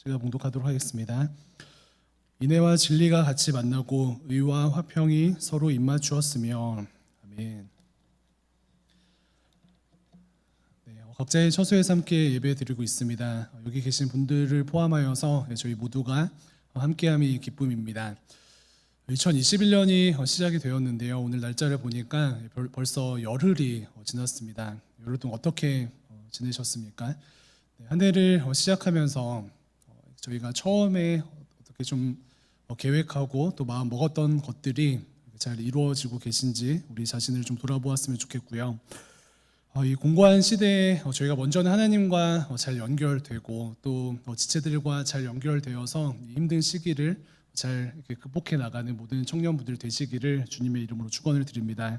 제가 봉독하도록 하겠습니다. 인애와 진리가 같이 만나고 의와 화평이 서로 입맞추었으며. 아멘. 네, 각자의 처소에서 함께 예배드리고 있습니다. 여기 계신 분들을 포함하여서 저희 모두가 함께함이 기쁨입니다. 2021년이 시작이 되었는데요. 오늘 날짜를 보니까 벌써 열흘이 지났습니다. 열흘 동안 어떻게 지내셨습니까? 한 해를 시작하면서 저희가 처음에 어떻게 좀 계획하고 또 마음 먹었던 것들이 잘 이루어지고 계신지 우리 자신을 좀 돌아보았으면 좋겠고요. 이 공고한 시대에 저희가 먼저는 하나님과 잘 연결되고 또 지체들과 잘 연결되어서 힘든 시기를 잘 이렇게 극복해 나가는 모든 청년분들 되시기를 주님의 이름으로 축원을 드립니다.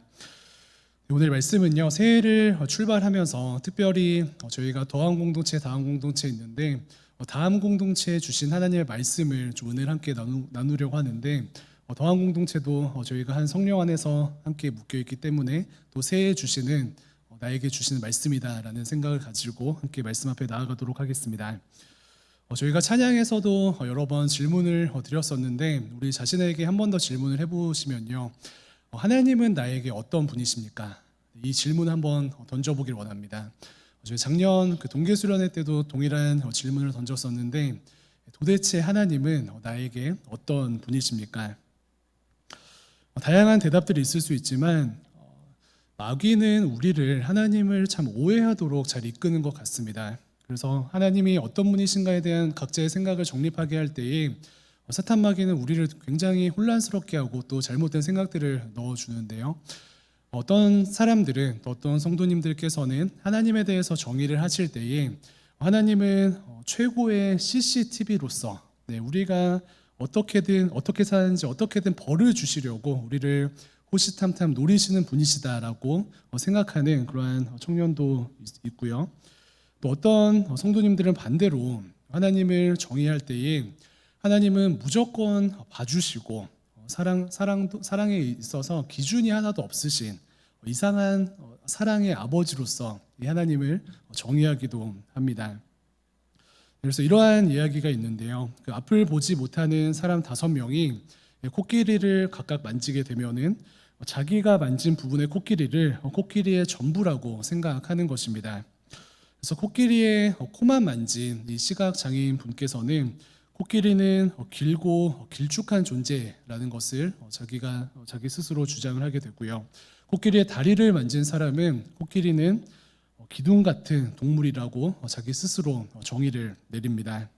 오늘 말씀은요, 새해를 출발하면서 특별히 저희가 더한 공동체, 다음 공동체 있는데 다음 공동체에 주신 하나님의 말씀을 좀 은혜를 함께 나누려고 하는데, 더한 공동체도 저희가 한 성령 안에서 함께 묶여 있기 때문에 또 새해에 주시는 나에게 주시는 말씀이다라는 생각을 가지고 함께 말씀 앞에 나아가도록 하겠습니다. 저희가 찬양에서도 여러 번 질문을 드렸었는데 우리 자신에게 한 번 더 질문을 해보시면요, 하나님은 나에게 어떤 분이십니까? 이 질문 한번 던져보길 원합니다. 저희 작년 동계수련회 때도 동일한 질문을 던졌었는데 도대체 하나님은 나에게 어떤 분이십니까? 다양한 대답들이 있을 수 있지만 마귀는 우리를 하나님을 참 오해하도록 잘 이끄는 것 같습니다. 그래서 하나님이 어떤 분이신가에 대한 각자의 생각을 정립하게 할 때에 사탄 마귀는 우리를 굉장히 혼란스럽게 하고 또 잘못된 생각들을 넣어주는데요. 어떤 사람들은, 어떤 성도님들께서는 하나님에 대해서 정의를 하실 때에 하나님은 최고의 CCTV로서 우리가 어떻게 사는지 어떻게든 벌을 주시려고 우리를 호시탐탐 노리시는 분이시다라고 생각하는 그러한 청년도 있고요. 또 어떤 성도님들은 반대로 하나님을 정의할 때에 하나님은 무조건 봐주시고 사랑에 있어서 기준이 하나도 없으신 이상한 사랑의 아버지로서 이 하나님을 정의하기도 합니다. 그래서 이러한 이야기가 있는데요. 그 앞을 보지 못하는 사람 5명이 코끼리를 각각 만지게 되면은 자기가 만진 부분의 코끼리를 코끼리의 전부라고 생각하는 것입니다. 그래서 코끼리의 코만 만진 이 시각장애인 분께서는 코끼리는 길고 길쭉한 존재라는 것을 자기 스스로 주장을 하게 되고요. 코끼리의 다리를 만진 사람은 코끼리는 기둥 같은 동물이라고 자기 스스로 정의를 내립니다.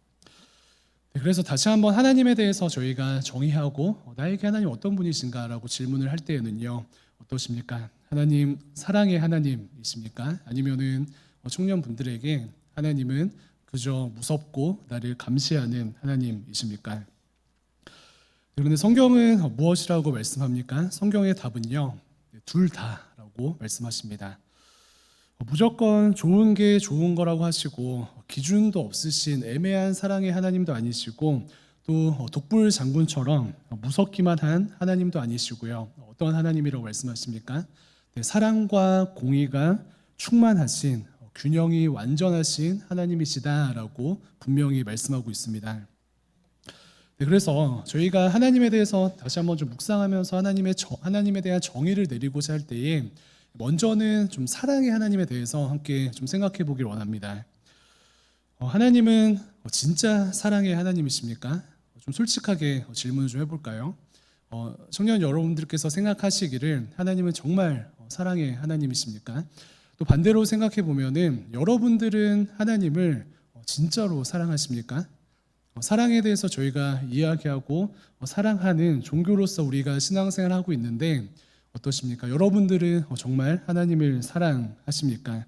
그래서 다시 한번 하나님에 대해서 저희가 정의하고 나에게 하나님 어떤 분이신가라고 질문을 할 때에는요, 어떠십니까? 하나님 사랑의 하나님이십니까? 아니면은 청년분들에게 하나님은 그저 무섭고 나를 감시하는 하나님이십니까? 그런데 성경은 무엇이라고 말씀합니까? 성경의 답은요, 둘 다라고 말씀하십니다. 무조건 좋은 게 좋은 거라고 하시고 기준도 없으신 애매한 사랑의 하나님도 아니시고 또 독불 장군처럼 무섭기만 한 하나님도 아니시고요. 어떤 하나님이라고 말씀하십니까? 사랑과 공의가 충만하신 균형이 완전하신 하나님이시다라고 분명히 말씀하고 있습니다. 그래서 저희가 하나님에 대해서 다시 한번 좀 묵상하면서 하나님에 대한 정의를 내리고자 할 때에 먼저는 좀 사랑의 하나님에 대해서 함께 좀 생각해 보길 원합니다. 하나님은 진짜 사랑의 하나님이십니까? 좀 솔직하게 질문을 좀 해볼까요? 청년 여러분들께서 생각하시기를 하나님은 정말 사랑의 하나님이십니까? 또 반대로 생각해 보면은 여러분들은 하나님을 진짜로 사랑하십니까? 사랑에 대해서 저희가 이야기하고 사랑하는 종교로서 우리가 신앙생활을 하고 있는데 어떠십니까? 여러분들은 정말 하나님을 사랑하십니까?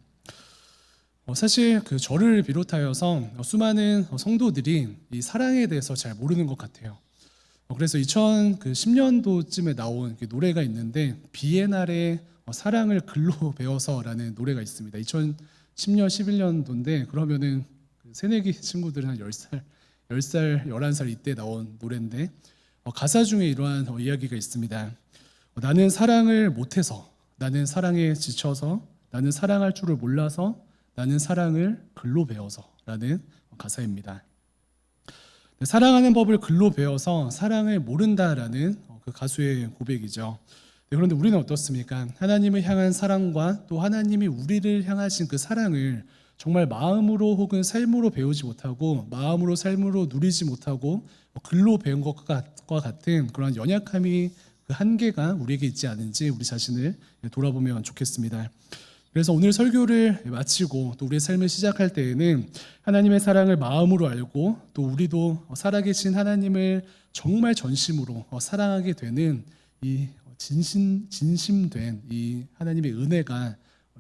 사실 저를 비롯하여서 수많은 성도들이 이 사랑에 대해서 잘 모르는 것 같아요. 그래서 2010년도쯤에 나온 노래가 있는데 비에날의 사랑을 글로 배워서라는 노래가 있습니다. 2010년, 11년도인데 그러면은 새내기 친구들은 한 10살, 11살 이때 나온 노래인데 가사 중에 이러한 이야기가 있습니다. 나는 사랑을 못해서, 나는 사랑에 지쳐서, 나는 사랑할 줄을 몰라서, 나는 사랑을 글로 배워서 라는 가사입니다. 사랑하는 법을 글로 배워서 사랑을 모른다라는 그 가수의 고백이죠. 그런데 우리는 어떻습니까? 하나님을 향한 사랑과 또 하나님이 우리를 향하신 그 사랑을 정말 마음으로 혹은 삶으로 배우지 못하고 마음으로 삶으로 누리지 못하고 글로 배운 것과 같은 그런 연약함이 그 한계가 우리에게 있지 않은지 우리 자신을 돌아보면 좋겠습니다. 그래서 오늘 설교를 마치고 또 우리의 삶을 시작할 때에는 하나님의 사랑을 마음으로 알고 또 우리도 살아계신 하나님을 정말 전심으로 사랑하게 되는 이 진심된 이 하나님의 은혜가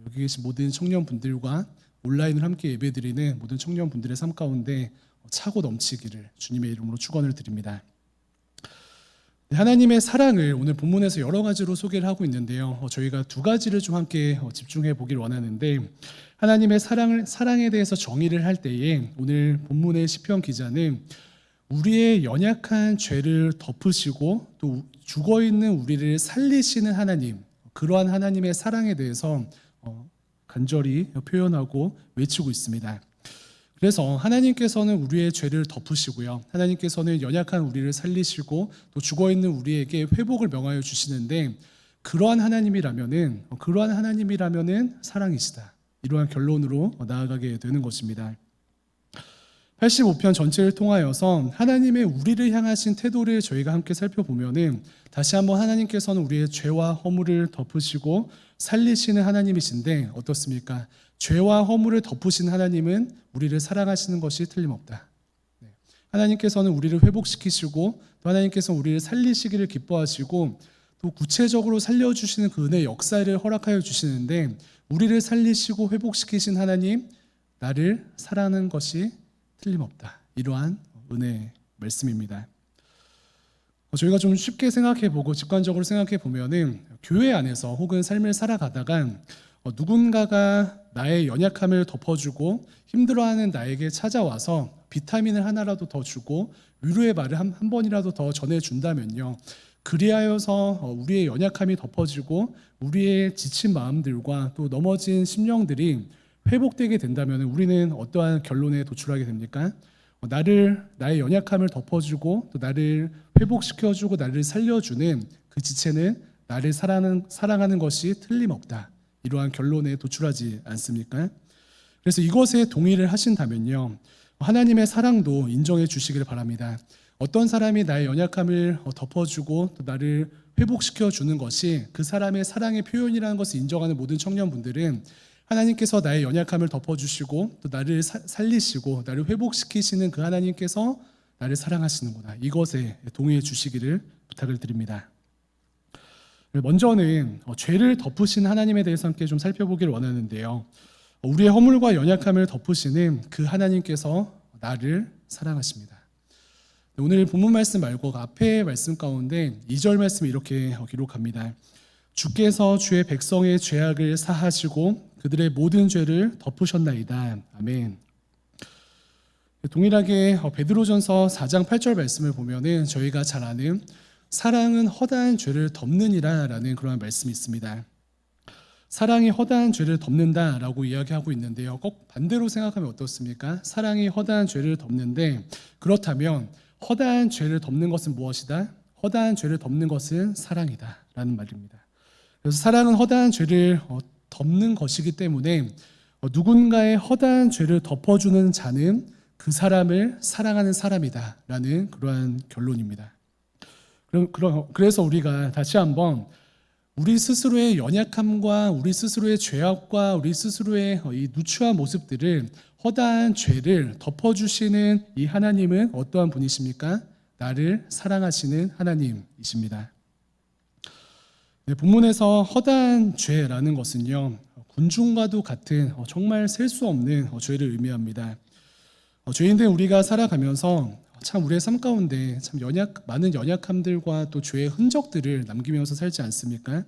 여기 계신 모든 청년분들과 온라인을 함께 예배드리는 모든 청년분들의 삶 가운데 차고 넘치기를 주님의 이름으로 축원을 드립니다. 하나님의 사랑을 오늘 본문에서 여러 가지로 소개를 하고 있는데요. 저희가 두 가지를 좀 함께 집중해 보길 원하는데, 하나님의 사랑에 대해서 정의를 할 때에 오늘 본문의 시편 기자는 우리의 연약한 죄를 덮으시고 또 죽어 있는 우리를 살리시는 하나님, 그러한 하나님의 사랑에 대해서 간절히 표현하고 외치고 있습니다. 그래서 하나님께서는 우리의 죄를 덮으시고요, 하나님께서는 연약한 우리를 살리시고 또 죽어있는 우리에게 회복을 명하여 주시는데, 그러한 하나님이라면은 사랑이시다, 이러한 결론으로 나아가게 되는 것입니다. 85편 전체를 통하여서 하나님의 우리를 향하신 태도를 저희가 함께 살펴보면은 다시 한번 하나님께서는 우리의 죄와 허물을 덮으시고 살리시는 하나님이신데 어떻습니까? 죄와 허물을 덮으신 하나님은 우리를 사랑하시는 것이 틀림없다. 하나님께서는 우리를 회복시키시고 또 하나님께서는 우리를 살리시기를 기뻐하시고 또 구체적으로 살려주시는 그 은혜의 역사를 허락하여 주시는데, 우리를 살리시고 회복시키신 하나님, 나를 사랑하는 것이 틀림없다, 이러한 은혜의 말씀입니다. 저희가 좀 쉽게 생각해보고 직관적으로 생각해보면은 교회 안에서 혹은 삶을 살아가다가 누군가가 나의 연약함을 덮어주고 힘들어하는 나에게 찾아와서 비타민을 하나라도 더 주고 위로의 말을 한 번이라도 더 전해준다면요, 그리하여서 우리의 연약함이 덮어지고 우리의 지친 마음들과 또 넘어진 심령들이 회복되게 된다면 우리는 어떠한 결론에 도출하게 됩니까? 나의 연약함을 덮어주고 또 나를 회복시켜주고 나를 살려주는 그 지체는 나를 사랑하는 것이 틀림없다, 이러한 결론에 도출하지 않습니까? 그래서 이것에 동의를 하신다면요, 하나님의 사랑도 인정해 주시기를 바랍니다. 어떤 사람이 나의 연약함을 덮어주고 또 나를 회복시켜 주는 것이 그 사람의 사랑의 표현이라는 것을 인정하는 모든 청년분들은 하나님께서 나의 연약함을 덮어주시고 또 나를 살리시고 나를 회복시키시는 그 하나님께서 나를 사랑하시는구나, 이것에 동의해 주시기를 부탁을 드립니다. 먼저는 죄를 덮으신 하나님에 대해서 함께 좀 살펴보기를 원하는데요, 우리의 허물과 연약함을 덮으시는 그 하나님께서 나를 사랑하십니다. 오늘 본문 말씀 말고 앞에 말씀 가운데 2절 말씀이 이렇게 기록합니다. 주께서 주의 백성의 죄악을 사하시고 그들의 모든 죄를 덮으셨나이다. 아멘. 동일하게 베드로전서 4장 8절 말씀을 보면은 저희가 잘 아는 사랑은 허다한 죄를 덮느니라 라는 그런 말씀이 있습니다. 사랑이 허다한 죄를 덮는다라고 이야기하고 있는데요, 꼭 반대로 생각하면 어떻습니까? 사랑이 허다한 죄를 덮는데, 그렇다면 허다한 죄를 덮는 것은 무엇이다? 허다한 죄를 덮는 것은 사랑이다 라는 말입니다. 그래서 사랑은 허다한 죄를 덮는 것이기 때문에 누군가의 허다한 죄를 덮어주는 자는 그 사람을 사랑하는 사람이다 라는 그러한 결론입니다. 그래서 우리가 다시 한번 우리 스스로의 연약함과 우리 스스로의 죄악과 우리 스스로의 이 누추한 모습들을, 허다한 죄를 덮어주시는 이 하나님은 어떠한 분이십니까? 나를 사랑하시는 하나님이십니다. 본문에서 허다한 죄라는 것은요, 군중과도 같은 정말 셀 수 없는 죄를 의미합니다. 죄인된 우리가 살아가면서 참 우리의 삶 가운데 참 많은 연약함들과 또 죄의 흔적들을 남기면서 살지 않습니까?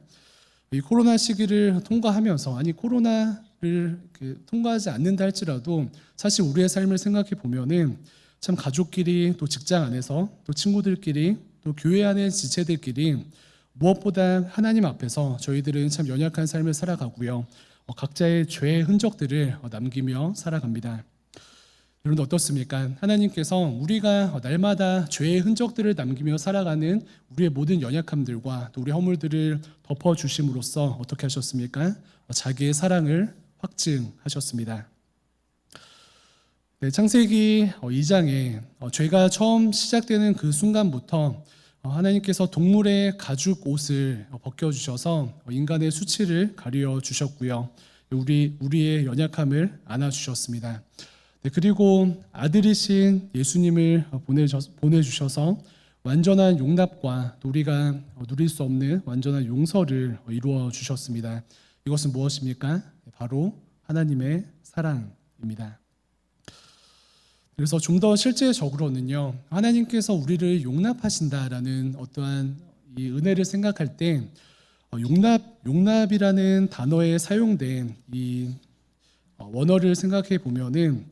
이 코로나 시기를 통과하면서, 아니 코로나를 통과하지 않는다 할지라도 사실 우리의 삶을 생각해 보면은 참 가족끼리 또 직장 안에서 또 친구들끼리 또 교회 안의 지체들끼리 무엇보다 하나님 앞에서 저희들은 참 연약한 삶을 살아가고요, 각자의 죄의 흔적들을 남기며 살아갑니다. 여러분 어떻습니까? 하나님께서 우리가 날마다 죄의 흔적들을 남기며 살아가는 우리의 모든 연약함들과 또 우리 허물들을 덮어주심으로써 어떻게 하셨습니까? 자기의 사랑을 확증하셨습니다. 네, 창세기 2장에 죄가 처음 시작되는 그 순간부터 하나님께서 동물의 가죽 옷을 벗겨주셔서 인간의 수치를 가려 주셨고요. 우리의 연약함을 안아주셨습니다. 네, 그리고 아들이신 예수님을 보내주셔서 완전한 용납과 또 우리가 누릴 수 없는 완전한 용서를 이루어 주셨습니다. 이것은 무엇입니까? 바로 하나님의 사랑입니다. 그래서 좀 더 실제적으로는요, 하나님께서 우리를 용납하신다라는 어떠한 이 은혜를 생각할 때 용납이라는 단어에 사용된 이 원어를 생각해 보면은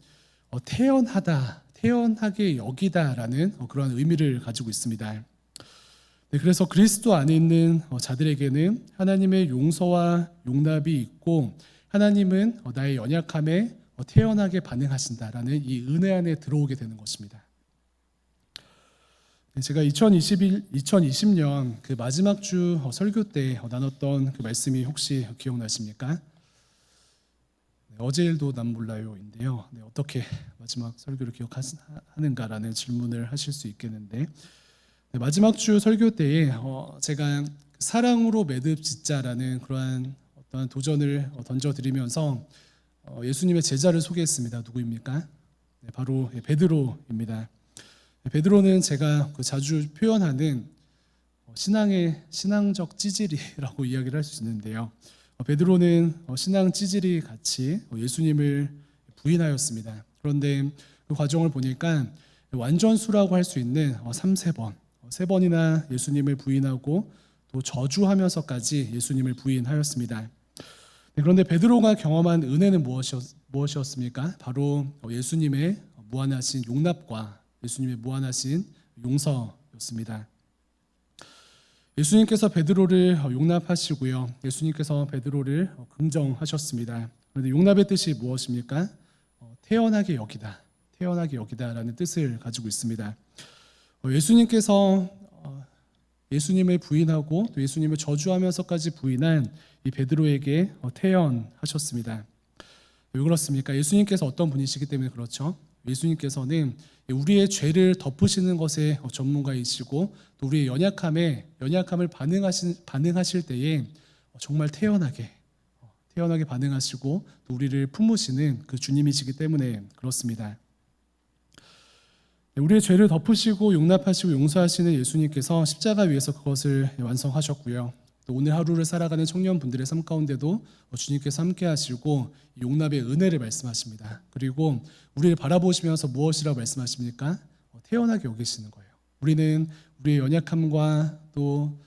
태연하게 여기다라는 그러한 의미를 가지고 있습니다. 네, 그래서 그리스도 안에 있는 자들에게는 하나님의 용서와 용납이 있고 하나님은 나의 연약함에 태연하게 반응하신다라는 이 은혜 안에 들어오게 되는 것입니다. 제가 2020년 그 마지막 주 설교 때 나눴던 그 말씀이 혹시 기억나십니까? 어제 일도 난 몰라요인데요. 어떻게 마지막 설교를 기억하는가라는 질문을 하실 수 있겠는데, 마지막 주 설교 때에 제가 사랑으로 매듭 짓자라는 그러한 어떤 도전을 던져드리면서 예수님의 제자를 소개했습니다. 누구입니까? 바로 베드로입니다. 베드로는 제가 자주 표현하는 신앙적 찌질이라고 이야기를 할 수 있는데요. 베드로는 신앙 찌질이 같이 예수님을 부인하였습니다. 그런데 그 과정을 보니까 완전수라고 할 수 있는 3-4번, 3번이나 예수님을 부인하고 또 저주하면서까지 예수님을 부인하였습니다. 그런데 베드로가 경험한 은혜는 무엇이었습니까? 바로 예수님의 무한하신 용납과 예수님의 무한하신 용서였습니다. 예수님께서 베드로를 용납하시고요. 예수님께서 베드로를 긍정하셨습니다. 그런데 용납의 뜻이 무엇입니까? 태연하게 여기다라는 뜻을 가지고 있습니다. 예수님께서 예수님을 부인하고 또 예수님을 저주하면서까지 부인한 이 베드로에게 태연하셨습니다. 왜 그렇습니까? 예수님께서 어떤 분이시기 때문에 그렇죠. 예수님께서는 우리의 죄를 덮으시는 것에 전문가이시고 또 우리의 연약함을 반응하실 때에 정말 태연하게 반응하시고 또 우리를 품으시는 그 주님이시기 때문에 그렇습니다. 우리의 죄를 덮으시고 용납하시고 용서하시는 예수님께서 십자가 위에서 그것을 완성하셨고요. 또 오늘 하루를 살아가는 청년분들의 삶 가운데도 주님께서 함께 하시고 용납의 은혜를 말씀하십니다. 그리고 우리를 바라보시면서 무엇이라고 말씀하십니까? 태연하게 여기시는 거예요. 우리는 우리의 연약함과 또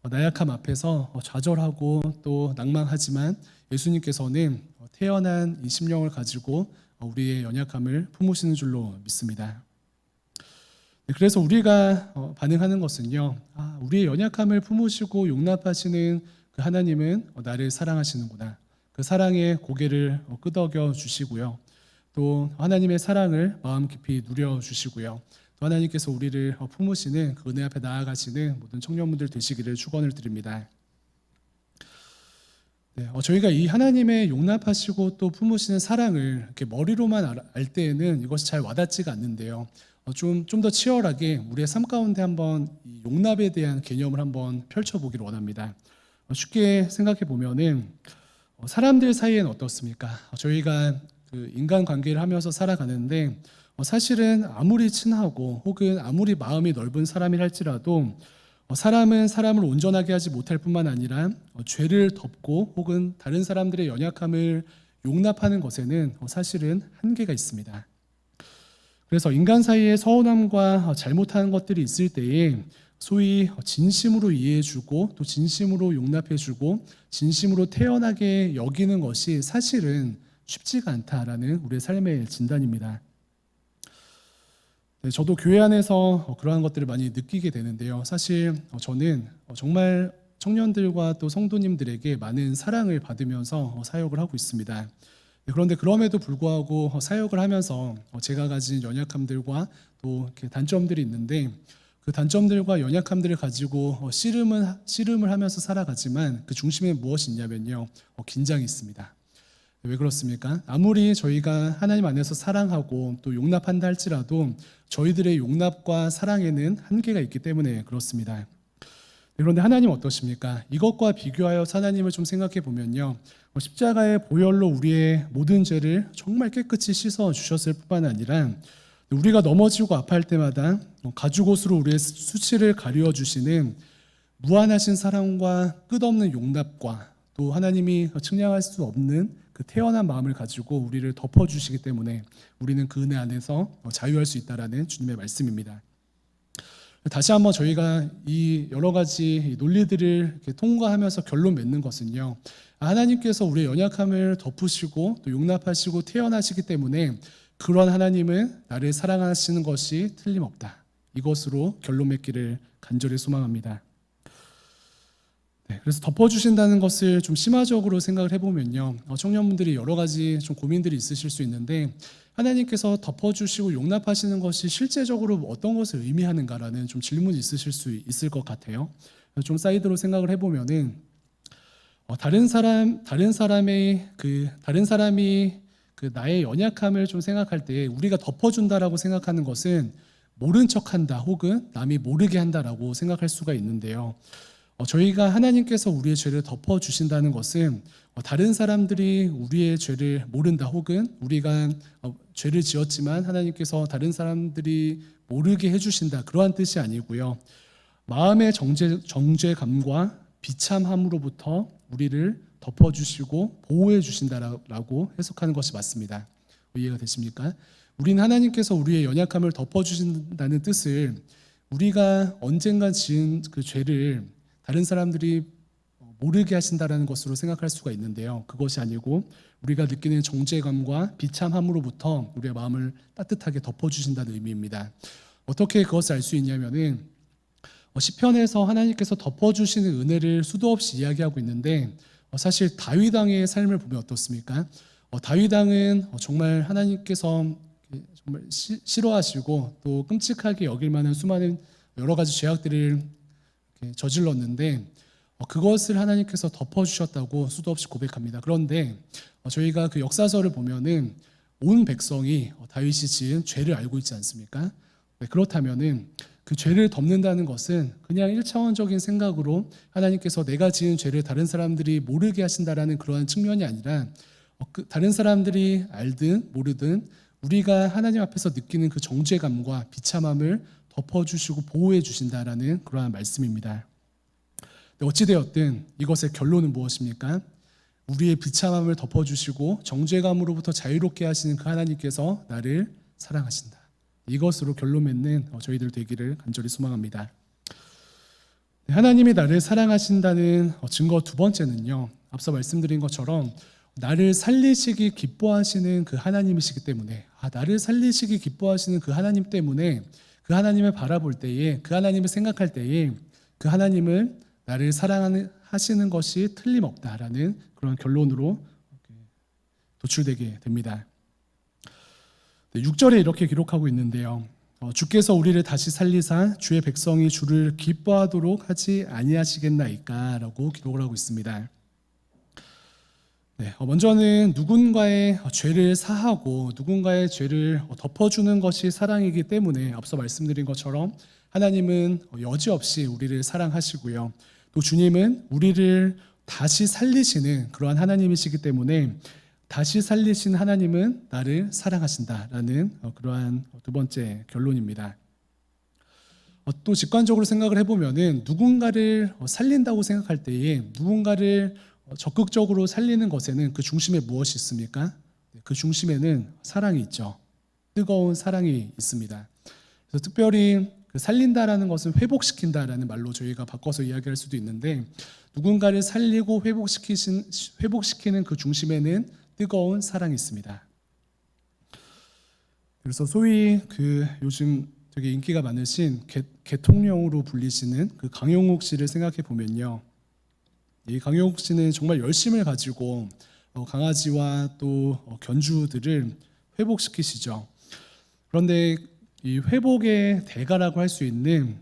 나약함 앞에서 좌절하고 또 낭망하지만 예수님께서는 태연한 이 심령을 가지고 우리의 연약함을 품으시는 줄로 믿습니다. 그래서 우리가 반응하는 것은요, 우리의 연약함을 품으시고 용납하시는 그 하나님은 나를 사랑하시는구나. 그 사랑에 고개를 끄덕여 주시고요. 또 하나님의 사랑을 마음 깊이 누려 주시고요. 또 하나님께서 우리를 품으시는 그 은혜 앞에 나아가시는 모든 청년분들 되시기를 축원을 드립니다. 네, 저희가 이 하나님의 용납하시고 또 품으시는 사랑을 이렇게 머리로만 알 때에는 이것이 잘 와닿지가 않는데요. 좀 더 치열하게 우리의 삶 가운데 한번 이 용납에 대한 개념을 한번 펼쳐보기를 원합니다. 쉽게 생각해 보면은 사람들 사이에는 어떻습니까? 저희가 그 인간 관계를 하면서 살아가는데 사실은 아무리 친하고 혹은 아무리 마음이 넓은 사람이라 할지라도 사람은 사람을 온전하게 하지 못할 뿐만 아니라 죄를 덮고 혹은 다른 사람들의 연약함을 용납하는 것에는 사실은 한계가 있습니다. 그래서 인간 사이에 서운함과 잘못하는 것들이 있을 때에 소위 진심으로 이해해주고 또 진심으로 용납해주고 진심으로 태연하게 여기는 것이 사실은 쉽지가 않다라는 우리의 삶의 진단입니다. 네, 저도 교회 안에서 그러한 것들을 많이 느끼게 되는데요. 사실 저는 정말 청년들과 또 성도님들에게 많은 사랑을 받으면서 사역을 하고 있습니다. 그런데 그럼에도 불구하고 사역을 하면서 제가 가진 연약함들과 또 이렇게 단점들이 있는데 그 단점들과 연약함들을 가지고 씨름을 하면서 살아가지만 그 중심에 무엇이 있냐면요. 긴장이 있습니다. 왜 그렇습니까? 아무리 저희가 하나님 안에서 사랑하고 또 용납한다 할지라도 저희들의 용납과 사랑에는 한계가 있기 때문에 그렇습니다. 그런데 하나님 어떠십니까? 이것과 비교하여 하나님을 좀 생각해 보면요. 십자가의 보혈로 우리의 모든 죄를 정말 깨끗이 씻어 주셨을 뿐만 아니라 우리가 넘어지고 아파할 때마다 가죽옷으로 우리의 수치를 가리워 주시는 무한하신 사랑과 끝없는 용납과 또 하나님이 측량할 수 없는 그 태연한 마음을 가지고 우리를 덮어주시기 때문에 우리는 그 은혜 안에서 자유할 수 있다라는 주님의 말씀입니다. 다시 한번 저희가 이 여러 가지 논리들을 이렇게 통과하면서 결론 맺는 것은요. 하나님께서 우리의 연약함을 덮으시고 또 용납하시고 태연하시기 때문에 그런 하나님은 나를 사랑하시는 것이 틀림없다. 이것으로 결론 맺기를 간절히 소망합니다. 그래서 덮어주신다는 것을 좀 심화적으로 생각을 해보면요. 청년분들이 여러 가지 좀 고민들이 있으실 수 있는데 하나님께서 덮어주시고 용납하시는 것이 실제적으로 어떤 것을 의미하는가라는 좀 질문이 있으실 수 있을 것 같아요. 좀 사이드로 생각을 해보면은 다른 사람이 그 나의 연약함을 좀 생각할 때 우리가 덮어준다라고 생각하는 것은 모른 척한다 혹은 남이 모르게 한다라고 생각할 수가 있는데요. 저희가 하나님께서 우리의 죄를 덮어주신다는 것은 다른 사람들이 우리의 죄를 모른다 혹은 우리가 죄를 지었지만 하나님께서 다른 사람들이 모르게 해주신다 그러한 뜻이 아니고요. 마음의 정죄감과 비참함으로부터 우리를 덮어주시고 보호해 주신다라고 해석하는 것이 맞습니다. 이해가 되십니까? 우리는 하나님께서 우리의 연약함을 덮어주신다는 뜻을 우리가 언젠가 지은 그 죄를 다른 사람들이 모르게 하신다라는 것으로 생각할 수가 있는데요. 그것이 아니고 우리가 느끼는 정죄감과 비참함으로부터 우리의 마음을 따뜻하게 덮어주신다는 의미입니다. 어떻게 그것을 알 수 있냐면은 시편에서 하나님께서 덮어주시는 은혜를 수도 없이 이야기하고 있는데 사실 다윗 왕의 삶을 보면 어떻습니까? 다윗 왕은 정말 하나님께서 정말 싫어하시고 또 끔찍하게 여길 만한 수많은 여러 가지 죄악들을 저질렀는데 그것을 하나님께서 덮어주셨다고 수도 없이 고백합니다. 그런데 저희가 그 역사서를 보면은 온 백성이 다윗이 지은 죄를 알고 있지 않습니까? 그렇다면은 그 죄를 덮는다는 것은 그냥 1차원적인 생각으로 하나님께서 내가 지은 죄를 다른 사람들이 모르게 하신다라는 그러한 측면이 아니라 다른 사람들이 알든 모르든 우리가 하나님 앞에서 느끼는 그 정죄감과 비참함을 덮어주시고 보호해 주신다라는 그러한 말씀입니다. 어찌되었든 이것의 결론은 무엇입니까? 우리의 비참함을 덮어주시고 정죄감으로부터 자유롭게 하시는 그 하나님께서 나를 사랑하신다. 이것으로 결론 맺는 저희들 되기를 간절히 소망합니다. 하나님이 나를 사랑하신다는 증거 두 번째는요. 앞서 말씀드린 것처럼 나를 살리시기 기뻐하시는 그 하나님이시기 때문에 나를 살리시기 기뻐하시는 그 하나님 때문에 그 하나님을 바라볼 때에 그 하나님을 생각할 때에 그 하나님을 나를 사랑하시는 것이 틀림없다라는 그런 결론으로 도출되게 됩니다. 6절에 이렇게 기록하고 있는데요. 주께서 우리를 다시 살리사 주의 백성이 주를 기뻐하도록 하지 아니하시겠나이까 라고 기록을 하고 있습니다. 먼저는 누군가의 죄를 사하고 누군가의 죄를 덮어주는 것이 사랑이기 때문에 앞서 말씀드린 것처럼 하나님은 여지없이 우리를 사랑하시고요. 또 주님은 우리를 다시 살리시는 그러한 하나님이시기 때문에 다시 살리신 하나님은 나를 사랑하신다라는 그러한 두 번째 결론입니다. 또 직관적으로 생각을 해보면은 누군가를 살린다고 생각할 때에 누군가를 적극적으로 살리는 것에는 그 중심에 무엇이 있습니까? 그 중심에는 사랑이 있죠. 뜨거운 사랑이 있습니다. 그래서 특별히 살린다라는 것은 회복시킨다라는 말로 저희가 바꿔서 이야기할 수도 있는데 누군가를 살리고 회복시키는 그 중심에는 뜨거운 사랑이 있습니다. 그래서 소위 요즘 되게 인기가 많으신 개통령으로 불리시는 그 강용욱 씨를 생각해 보면요. 이 강용욱 씨는 정말 열심을 가지고 강아지와 또 견주들을 회복시키시죠. 그런데 이 회복의 대가라고 할 수 있는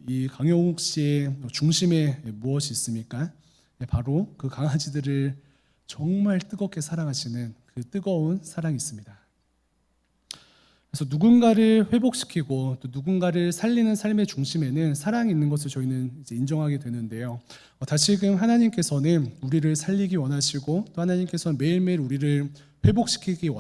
이 강용욱 씨의 중심에 무엇이 있습니까? 바로 그 강아지들을 정말 뜨겁게 사랑하시는 그 뜨거운 사랑이 있습니다. 그래서 누군가를 회복시키고 또 누군가를 살리는 삶의 중심에는 사랑이 있는 것을 저희는 이제 인정하게 되는데요. 다시금 하나님께서는 우리를 살리기 원하시고 또 하나님께서는 매일매일 우리를 회복시키기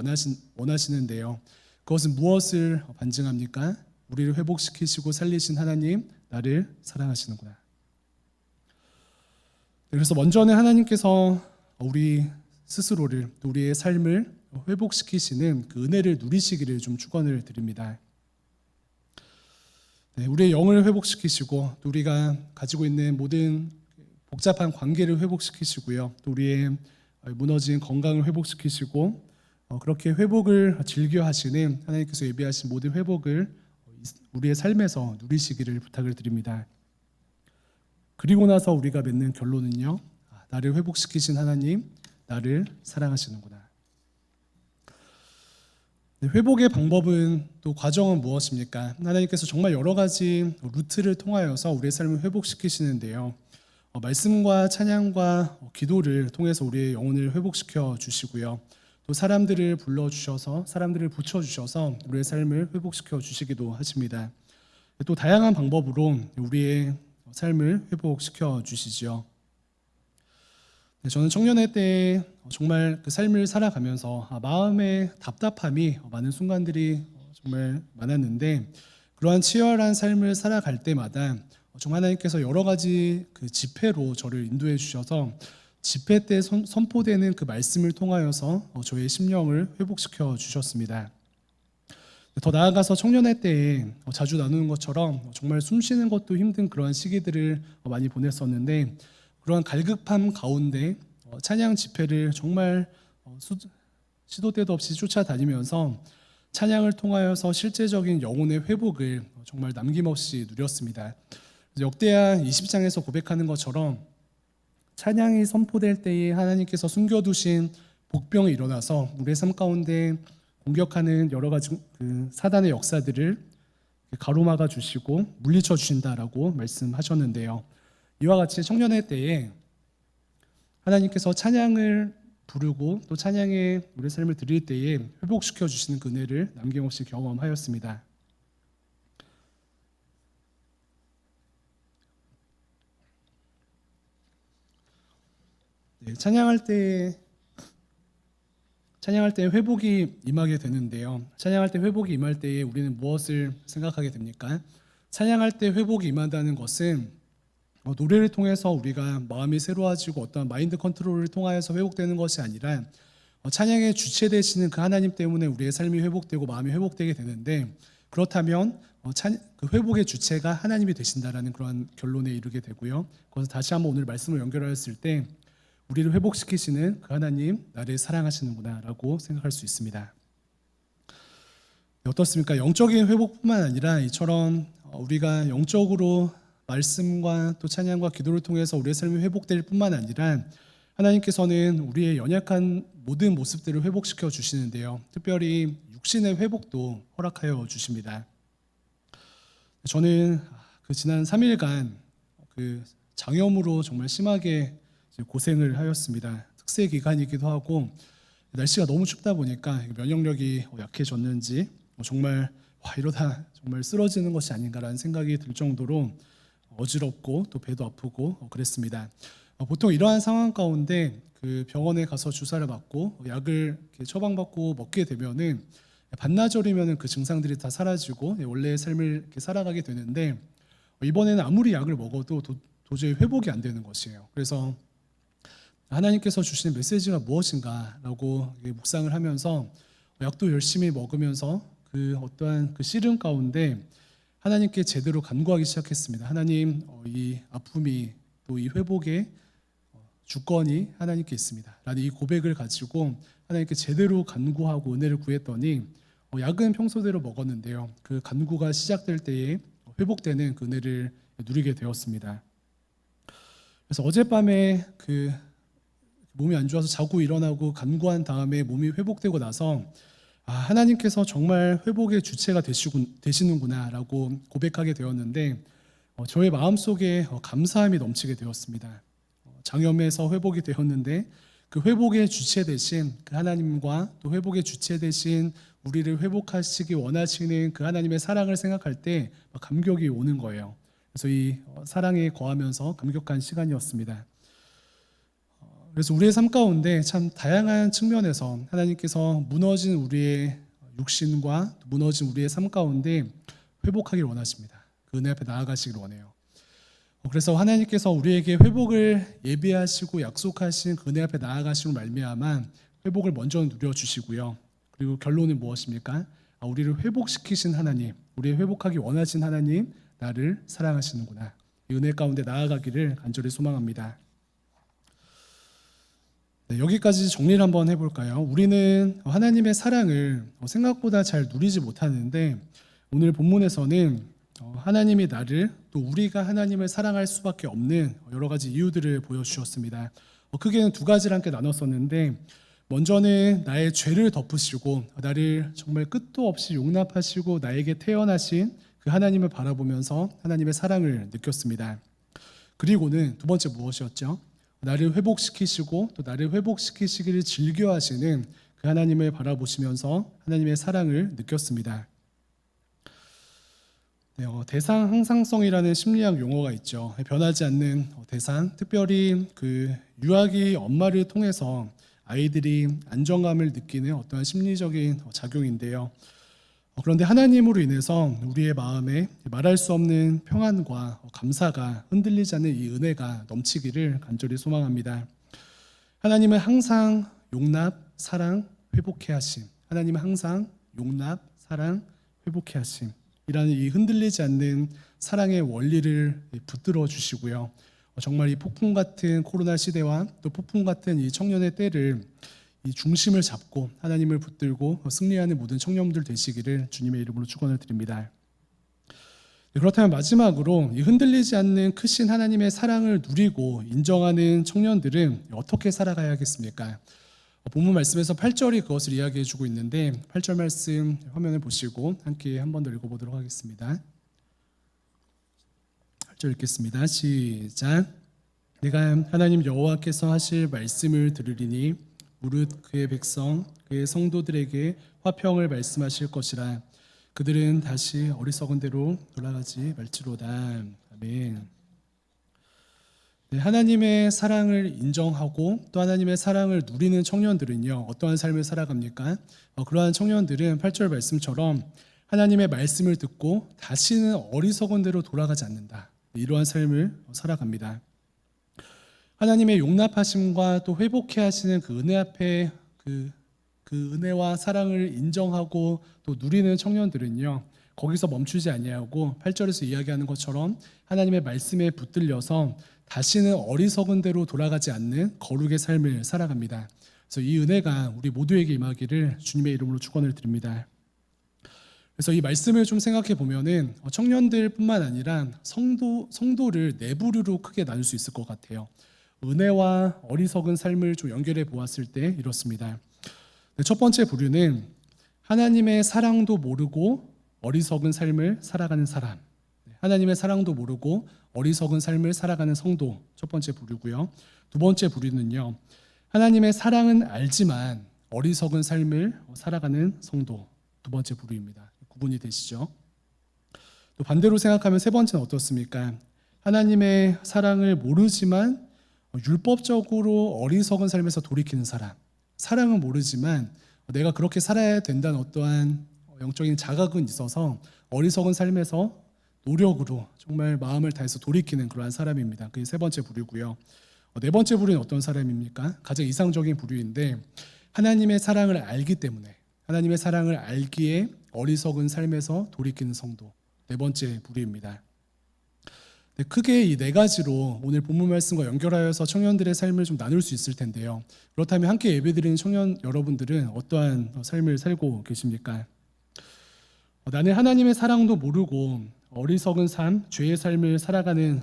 원하시는데요. 그것은 무엇을 반증합니까? 우리를 회복시키시고 살리신 하나님, 나를 사랑하시는구나. 그래서 먼저는 하나님께서 우리 스스로를 또 우리의 삶을 회복시키시는 그 은혜를 누리시기를 좀 축원을 드립니다. 우리의 영을 회복시키시고 또 우리가 가지고 있는 모든 복잡한 관계를 회복시키시고요. 또 우리의 무너진 건강을 회복시키시고 그렇게 회복을 즐겨 하시는 하나님께서 예비하신 모든 회복을 우리의 삶에서 누리시기를 부탁을 드립니다. 그리고 나서 우리가 맺는 결론은요. 나를 회복시키신 하나님, 나를 사랑하시는구나. 회복의 방법은 또 과정은 무엇입니까? 하나님께서 정말 여러 가지 루트를 통하여서 우리의 삶을 회복시키시는데요. 말씀과 찬양과 기도를 통해서 우리의 영혼을 회복시켜 주시고요. 또 사람들을 불러주셔서 사람들을 붙여주셔서 우리의 삶을 회복시켜 주시기도 하십니다. 또 다양한 방법으로 우리의 삶을 회복시켜 주시지요. 저는 청년의 때 정말 그 삶을 살아가면서 마음의 답답함이 많은 순간들이 정말 많았는데 그러한 치열한 삶을 살아갈 때마다 정말 하나님께서 여러 가지 그 집회로 저를 인도해 주셔서 집회 때 선포되는 그 말씀을 통하여서 저의 심령을 회복시켜 주셨습니다. 더 나아가서 청년의 때에 자주 나누는 것처럼 정말 숨 쉬는 것도 힘든 그러한 시기들을 많이 보냈었는데 그러한 갈급함 가운데 찬양 집회를 정말 시도 때도 없이 쫓아다니면서 찬양을 통하여서 실제적인 영혼의 회복을 정말 남김없이 누렸습니다. 역대하 20장에서 고백하는 것처럼 찬양이 선포될 때에 하나님께서 숨겨두신 복병이 일어나서 우리의 삶 가운데 공격하는 여러 가지 그 사단의 역사들을 가로막아 주시고 물리쳐 주신다라고 말씀하셨는데요. 이와 같이 청년의 때에 하나님께서 찬양을 부르고 또 찬양에 우리의 삶을 드릴 때에 회복시켜 주시는 그 은혜를 남김없이 경험하였습니다. 찬양할 때 회복이 임하게 되는데요. 찬양할 때 회복이 임할 때에 우리는 무엇을 생각하게 됩니까? 찬양할 때 회복이 임한다는 것은 노래를 통해서 우리가 마음이 새로워지고 어떤 마인드 컨트롤을 통하여서 회복되는 것이 아니라 찬양의 주체 되시는 그 하나님 때문에 우리의 삶이 회복되고 마음이 회복되게 되는데 그렇다면 그 회복의 주체가 하나님이 되신다라는 그런 결론에 이르게 되고요. 그래서 다시 한번 오늘 말씀을 연결하였을 때 우리를 회복시키시는 그 하나님 나를 사랑하시는구나 라고 생각할 수 있습니다. 어떻습니까? 영적인 회복뿐만 아니라 이처럼 우리가 영적으로 말씀과 또 찬양과 기도를 통해서 우리의 삶이 회복될 뿐만 아니라 하나님께서는 우리의 연약한 모든 모습들을 회복시켜 주시는데요. 특별히 육신의 회복도 허락하여 주십니다. 저는 그 지난 3일간 그 장염으로 정말 심하게 고생을 하였습니다. 특세 기간이기도 하고 날씨가 너무 춥다 보니까 면역력이 약해졌는지 정말 이러다 정말 쓰러지는 것이 아닌가라는 생각이 들 정도로 어지럽고 또 배도 아프고 그랬습니다. 보통 이러한 상황 가운데 그 병원에 가서 주사를 맞고 약을 처방받고 먹게 되면은 반나절이면은 그 증상들이 다 사라지고 원래의 삶을 이렇게 살아가게 되는데 이번에는 아무리 약을 먹어도 도저히 회복이 안 되는 것이에요. 그래서 하나님께서 주시는 메시지가 무엇인가라고 묵상을 하면서 약도 열심히 먹으면서 그 어떠한 그 시름 가운데 하나님께 제대로 간구하기 시작했습니다. 하나님, 이 아픔이 또 이 회복의 주권이 하나님께 있습니다. 라는 이 고백을 가지고 하나님께 제대로 간구하고 은혜를 구했더니 약은 평소대로 먹었는데요. 그 간구가 시작될 때에 회복되는 그 은혜를 누리게 되었습니다. 그래서 어젯밤에 그 몸이 안 좋아서 자고 일어나고 간구한 다음에 몸이 회복되고 나서 하나님께서 정말 회복의 주체가 되시는구나라고 고백하게 되었는데 저의 마음속에 감사함이 넘치게 되었습니다. 장염에서 회복이 되었는데 그 회복의 주체 되신 그 하나님과 또 회복의 주체 되신 우리를 회복하시기 원하시는 그 하나님의 사랑을 생각할 때 감격이 오는 거예요. 그래서 이 사랑에 거하면서 감격한 시간이었습니다. 그래서 우리의 삶 가운데 참 다양한 측면에서 하나님께서 무너진 우리의 육신과 무너진 우리의 삶 가운데 회복하기를 원하십니다. 그 은혜 앞에 나아가시길 원해요. 그래서 하나님께서 우리에게 회복을 예비하시고 약속하신 그 은혜 앞에 나아가심을 말미암아 회복을 먼저 누려주시고요. 그리고 결론은 무엇입니까? 우리를 회복시키신 하나님, 우리 회복하기 원하신 하나님, 나를 사랑하시는구나. 이 은혜 가운데 나아가기를 간절히 소망합니다. 네, 여기까지 정리를 한번 해볼까요? 우리는 하나님의 사랑을 생각보다 잘 누리지 못하는데 오늘 본문에서는 하나님이 나를 또 우리가 하나님을 사랑할 수밖에 없는 여러 가지 이유들을 보여주셨습니다. 크게는 두 가지를 함께 나눴었는데 먼저는 나의 죄를 덮으시고 나를 정말 끝도 없이 용납하시고 나에게 태어나신 그 하나님을 바라보면서 하나님의 사랑을 느꼈습니다. 그리고는 두 번째 무엇이었죠? 나를 회복시키시고 또 나를 회복시키시기를 즐겨하시는 그 하나님을 바라보시면서 하나님의 사랑을 느꼈습니다. 네, 대상 항상성이라는 심리학 용어가 있죠. 변하지 않는 대상, 특별히 그 유아기 엄마를 통해서 아이들이 안정감을 느끼는 어떠한 심리적인 작용인데요. 그런데 하나님으로 인해서 우리의 마음에 말할 수 없는 평안과 감사가 흔들리지 않는 이 은혜가 넘치기를 간절히 소망합니다. 하나님은 항상 용납, 사랑, 회복해 하심. 하나님은 항상 용납, 사랑, 회복해 하심. 이라는 이 흔들리지 않는 사랑의 원리를 붙들어 주시고요. 정말 이 폭풍 같은 코로나 시대와 또 폭풍 같은 이 청년의 때를 이 중심을 잡고 하나님을 붙들고 승리하는 모든 청년들 되시기를 주님의 이름으로 축원을 드립니다. 그렇다면 마지막으로 이 흔들리지 않는 크신 하나님의 사랑을 누리고 인정하는 청년들은 어떻게 살아가야겠습니까? 본문 말씀에서 8절이 그것을 이야기해 주고 있는데 8절 말씀 화면을 보시고 함께 한 번 더 읽어보도록 하겠습니다. 8절 읽겠습니다. 시작. 내가 하나님 여호와께서 하실 말씀을 들으리니 무릇 그의 백성 그의 성도들에게 화평을 말씀하실 것이라. 그들은 다시 어리석은 대로 돌아가지 말지로다. 아멘. 네, 하나님의 사랑을 인정하고 또 하나님의 사랑을 누리는 청년들은요 어떠한 삶을 살아갑니까? 그러한 청년들은 8절 말씀처럼 하나님의 말씀을 듣고 다시는 어리석은 대로 돌아가지 않는다. 이러한 삶을 살아갑니다. 하나님의 용납하심과 또 회복해 하시는 그 은혜 앞에 그 은혜와 사랑을 인정하고 또 누리는 청년들은요 거기서 멈추지 아니하고 8절에서 이야기하는 것처럼 하나님의 말씀에 붙들려서 다시는 어리석은 대로 돌아가지 않는 거룩의 삶을 살아갑니다. 그래서 이 은혜가 우리 모두에게 임하기를 주님의 이름으로 축원을 드립니다. 그래서 이 말씀을 좀 생각해 보면은 청년들뿐만 아니라 성도를 네 부류로 크게 나눌 수 있을 것 같아요. 은혜와 어리석은 삶을 좀 연결해 보았을 때 이렇습니다. 첫 번째 부류는 하나님의 사랑도 모르고 어리석은 삶을 살아가는 사람. 하나님의 사랑도 모르고 어리석은 삶을 살아가는 성도, 첫 번째 부류고요. 두 번째 부류는요, 하나님의 사랑은 알지만 어리석은 삶을 살아가는 성도, 두 번째 부류입니다. 구분이 되시죠? 또 반대로 생각하면 세 번째는 어떻습니까? 하나님의 사랑을 모르지만 율법적으로 어리석은 삶에서 돌이키는 사람. 사랑은 모르지만 내가 그렇게 살아야 된다는 어떠한 영적인 자각은 있어서 어리석은 삶에서 노력으로 정말 마음을 다해서 돌이키는 그러한 사람입니다. 그게 세 번째 부류고요. 네 번째 부류는 어떤 사람입니까? 가장 이상적인 부류인데 하나님의 사랑을 알기 때문에 하나님의 사랑을 알기에 어리석은 삶에서 돌이키는 성도, 네 번째 부류입니다. 크게 이 네 가지로 오늘 본문 말씀과 연결하여서 청년들의 삶을 좀 나눌 수 있을 텐데요. 그렇다면 함께 예배드리는 청년 여러분들은 어떠한 삶을 살고 계십니까? 나는 하나님의 사랑도 모르고 어리석은 삶, 죄의 삶을 살아가는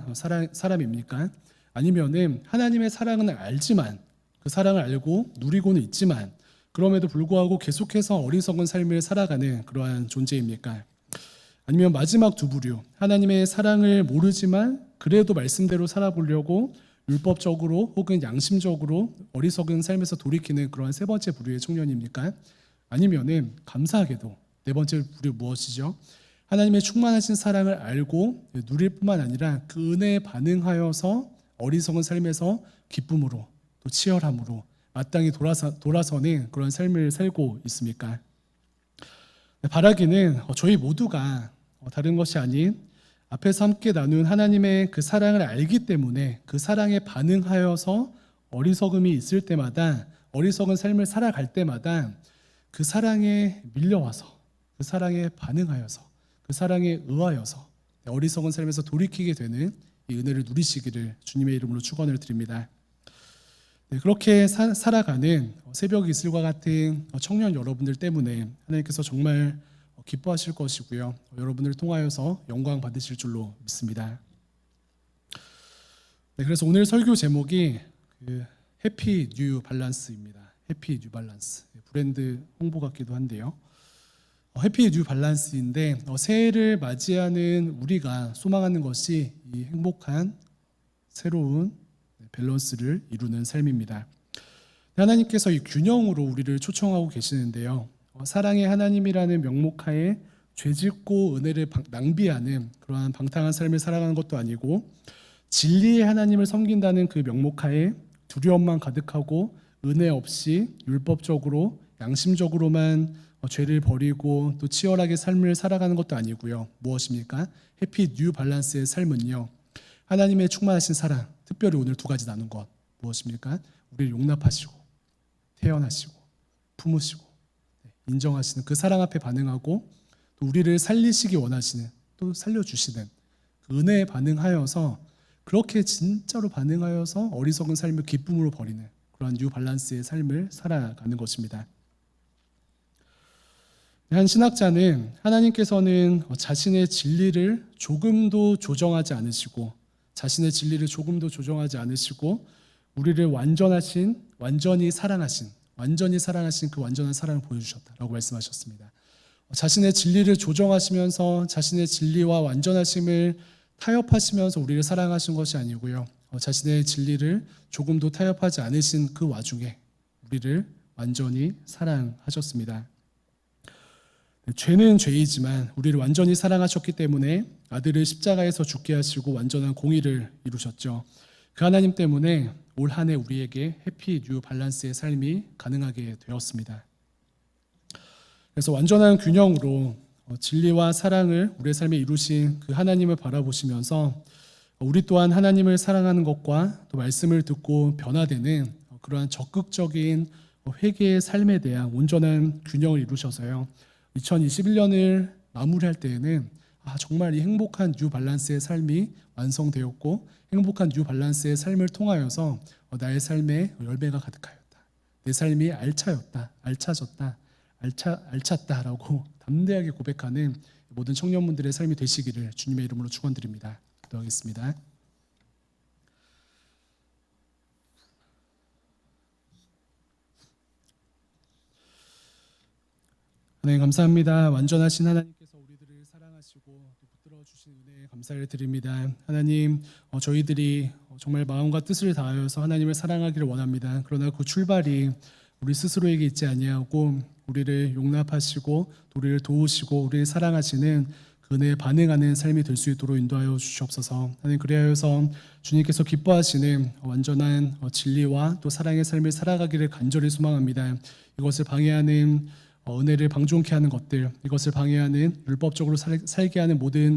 사람입니까? 아니면은 하나님의 사랑은 알지만 그 그 사랑을 알고 누리고는 있지만 그럼에도 불구하고 계속해서 어리석은 삶을 살아가는 그러한 존재입니까? 아니면 마지막 두 부류, 하나님의 사랑을 모르지만 그래도 말씀대로 살아보려고 율법적으로 혹은 양심적으로 어리석은 삶에서 돌이키는 그러한 세 번째 부류의 청년입니까? 아니면은 감사하게도 네 번째 부류 무엇이죠? 하나님의 충만하신 사랑을 알고 누릴 뿐만 아니라 그 은혜에 반응하여서 어리석은 삶에서 기쁨으로 또 치열함으로 마땅히 돌아서는 그런 삶을 살고 있습니까? 바라기는 저희 모두가 다른 것이 아닌 앞에서 함께 나눈 하나님의 그 사랑을 알기 때문에 그 사랑에 반응하여서 어리석음이 있을 때마다 어리석은 삶을 살아갈 때마다 그 사랑에 밀려와서 그 사랑에 반응하여서 그 사랑에 의하여서 어리석은 삶에서 돌이키게 되는 이 은혜를 누리시기를 주님의 이름으로 축원을 드립니다. 그렇게 살아가는 새벽 이슬과 같은 청년 여러분들 때문에 하나님께서 정말 기뻐하실 것이고요. 여러분을 통하여서 영광 받으실 줄로 믿습니다. 그래서 오늘 설교 제목이 해피 뉴 밸런스입니다. 해피 뉴 밸런스. 브랜드 홍보 같기도 한데요. 해피 뉴 밸런스인데 새해를 맞이하는 우리가 소망하는 것이 이 행복한 새로운 밸런스를 이루는 삶입니다. 하나님께서 이 균형으로 우리를 초청하고 계시는데요. 사랑의 하나님이라는 명목하에 죄짓고 은혜를 낭비하는 그러한 방탕한 삶을 살아가는 것도 아니고 진리의 하나님을 섬긴다는 그 명목하에 두려움만 가득하고 은혜 없이 율법적으로 양심적으로만 죄를 버리고 또 치열하게 삶을 살아가는 것도 아니고요. 무엇입니까? 해피 뉴 밸런스의 삶은요. 하나님의 충만하신 사랑, 특별히 오늘 두 가지 나눈 것 무엇입니까? 우리를 용납하시고 태연하시고 품으시고 인정하시는 그 사랑 앞에 반응하고 또 우리를 살리시기 원하시는 또 살려주시는 그 은혜에 반응하여서 그렇게 진짜로 반응하여서 어리석은 삶을 기쁨으로 버리는 그러한 뉴 밸런스의 삶을 살아가는 것입니다. 한 신학자는 하나님께서는 자신의 진리를 조금도 조정하지 않으시고 자신의 진리를 조금도 조정하지 않으시고 우리를 완전히 사랑하신 그 완전한 사랑을 보여주셨다라고 말씀하셨습니다. 자신의 진리를 조정하시면서 자신의 진리와 완전하심을 타협하시면서 우리를 사랑하신 것이 아니고요. 자신의 진리를 조금도 타협하지 않으신 그 와중에 우리를 완전히 사랑하셨습니다. 죄는 죄이지만 우리를 완전히 사랑하셨기 때문에 아들을 십자가에서 죽게 하시고 완전한 공의를 이루셨죠. 그 하나님 때문에 올 한 해 우리에게 해피 뉴 밸런스의 삶이 가능하게 되었습니다. 그래서 완전한 균형으로 진리와 사랑을 우리의 삶에 이루신 그 하나님을 바라보시면서 우리 또한 하나님을 사랑하는 것과 또 말씀을 듣고 변화되는 그러한 적극적인 회개의 삶에 대한 온전한 균형을 이루셔서요. 2021년을 마무리할 때에는 정말 이 행복한 뉴 밸런스의 삶이 완성되었고 행복한 뉴 밸런스의 삶을 통하여서 나의 삶에 열매가 가득하였다. 내 삶이 알차였다. 알찼다라고 담대하게 고백하는 모든 청년분들의 삶이 되시기를 주님의 이름으로 축원드립니다. 기도하겠습니다. 하나님 감사합니다. 완전하신 하나님께서 우리들을 사랑하시고 또 붙들어 주신 은혜에 감사를 드립니다. 하나님 저희들이 정말 마음과 뜻을 다하여서 하나님을 사랑하기를 원합니다. 그러나 그 출발이 우리 스스로에게 있지 아니하고 우리를 용납하시고 우리를 도우시고 우리를 사랑하시는 그 은혜에 반응하는 삶이 될 수 있도록 인도하여 주시옵소서. 하나님 그리하여서 주님께서 기뻐하시는 완전한 진리와 또 사랑의 삶을 살아가기를 간절히 소망합니다. 이것을 방해하는 은혜를 방종케 하는 것들, 이것을 방해하는 율법적으로 살게 하는 모든